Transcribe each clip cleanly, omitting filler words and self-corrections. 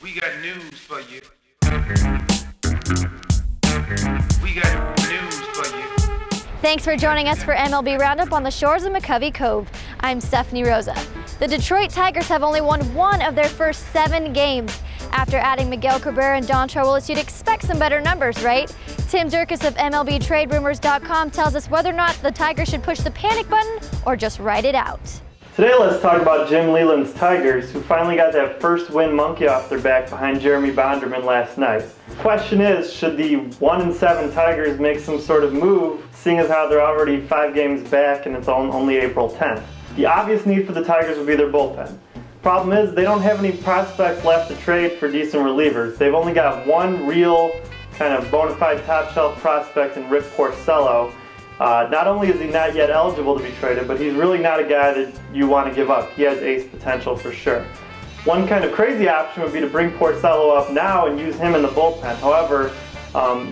We got news for you. We got news for you. Thanks for joining us for MLB Roundup on the shores of McCovey Cove. I'm Stephanie Rosa. The Detroit Tigers have only won one of their first 7 games. After adding Miguel Cabrera and Don Charwolis, you'd expect some better numbers, right? Tim Dierkes of MLBTradeRumors.com tells us whether or not the Tigers should push the panic button or just ride it out. Today let's talk about Jim Leyland's Tigers, who finally got that first win monkey off their back behind Jeremy Bonderman last night. The question is, should the 1-7 Tigers make some sort of move, seeing as how they're already 5 games back and it's only April 10th? The obvious need for the Tigers would be their bullpen. Problem is, they don't have any prospects left to trade for decent relievers. They've only got one real kind of bona fide top shelf prospect in Rick Porcello. Not only is he not yet eligible to be traded, but he's really not a guy that you want to give up. He has ace potential for sure. One kind of crazy option would be to bring Porcello up now and use him in the bullpen. However,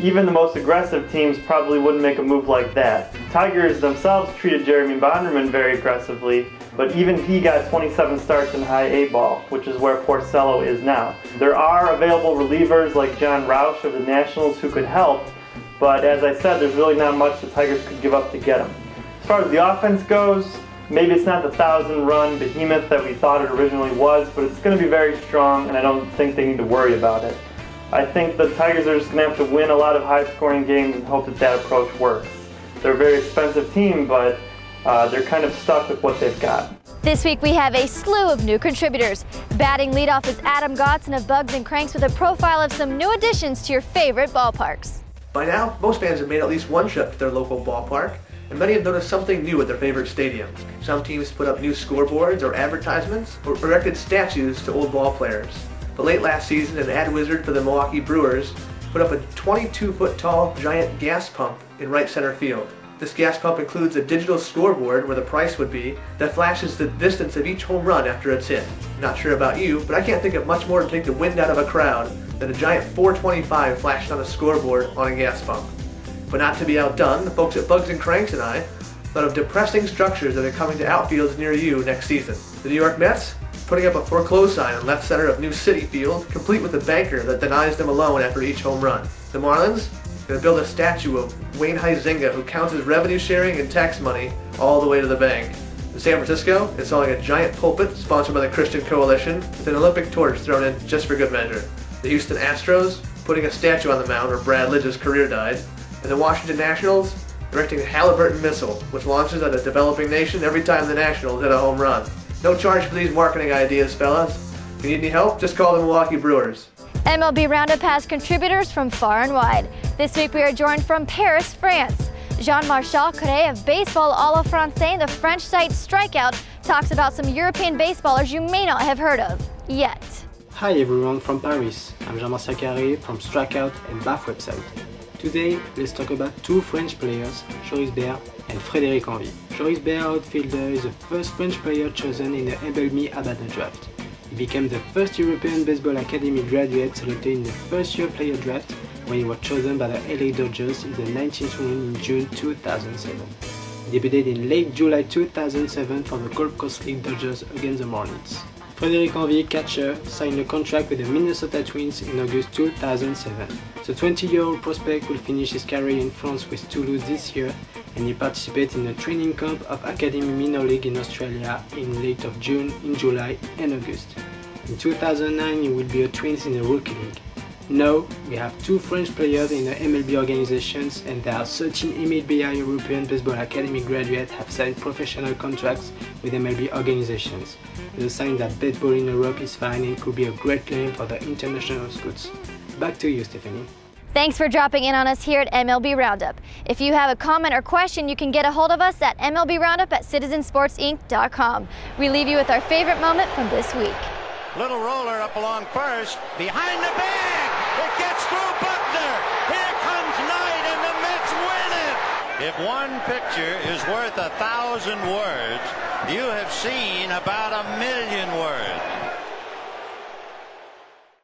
even the most aggressive teams probably wouldn't make a move like that. Tigers themselves treated Jeremy Bonderman very aggressively, but even he got 27 starts in high A ball, which is where Porcello is now. There are available relievers like John Roush of the Nationals who could help, but as I said, there's really not much the Tigers could give up to get him. As far as the offense goes, maybe it's not the 1,000-run behemoth that we thought it originally was, but it's going to be very strong, and I don't think they need to worry about it. I think the Tigers are just going to have to win a lot of high-scoring games and hope that that approach works. They're a very expensive team, but they're kind of stuck with what they've got. This week we have a slew of new contributors. Batting leadoff is Adam Godson of Bugs and Cranks with a profile of some new additions to your favorite ballparks. By now, most fans have made at least one trip to their local ballpark, and many have noticed something new at their favorite stadium. Some teams put up new scoreboards or advertisements, or erected statues to old ball players. But late last season, an ad wizard for the Milwaukee Brewers put up a 22-foot tall giant gas pump in right center field. This gas pump includes a digital scoreboard where the price would be that flashes the distance of each home run after it's hit. Not sure about you, but I can't think of much more to take the wind out of a crowd than a giant 425 flashed on a scoreboard on a gas pump. But not to be outdone, the folks at Bugs and Cranks and I thought of depressing structures that are coming to outfields near you next season. The New York Mets putting up a foreclosed sign in left center of New City Field, complete with a banker that denies them a loan after each home run. The Marlins going to build a statue of Wayne Huizenga, who counts his revenue sharing and tax money all the way to the bank. In San Francisco, installing a giant pulpit sponsored by the Christian Coalition with an Olympic torch thrown in just for good measure. The Houston Astros putting a statue on the mound where Brad Lidge's career died. And the Washington Nationals erecting a Halliburton missile, which launches at a developing nation every time the Nationals hit a home run. No charge for these marketing ideas, fellas. If you need any help, just call the Milwaukee Brewers. MLB Roundup has contributors from far and wide. This week we are joined from Paris, France. Jean-Martial Carre of Baseball à la Française, the French site Strikeout, talks about some European baseballers you may not have heard of yet. Hi everyone from Paris. I'm Jean-Martial Carre from Strikeout and BAF website. Today, let's talk about 2 French players, Joris Bert and Frédéric Envy. Joris Bert, outfielder, is the first French player chosen in the MLB Roundup draft. He became the first European Baseball Academy graduate selected in the first-year player draft when he was chosen by the LA Dodgers in the 19th round in June 2007. He debuted in late July 2007 for the Gulf Coast League Dodgers against the Marlins. Frédéric Envy, catcher, signed a contract with the Minnesota Twins in August 2007. The 20-year-old prospect will finish his career in France with Toulouse this year, and he participates in the training camp of Academy Minor League in Australia in late of June, in July and August. In 2009 he will be a Twins in the Rookie League. Now we have 2 French players in the MLB organizations, and there are 13 MLB European Baseball Academy graduates have signed professional contracts with MLB organizations. It's a sign that baseball in Europe is fine and could be a great claim for the international scouts. Back to you, Stephanie. Thanks for dropping in on us here at MLB Roundup. If you have a comment or question, you can get a hold of us at MLBRoundup@citizensportsinc.com. We leave you with our favorite moment from this week. Little roller up along first, behind the bag, it gets through Buckner, here comes Knight and the Mets win it! If one picture is worth 1,000 words, you have seen about 1,000,000 words.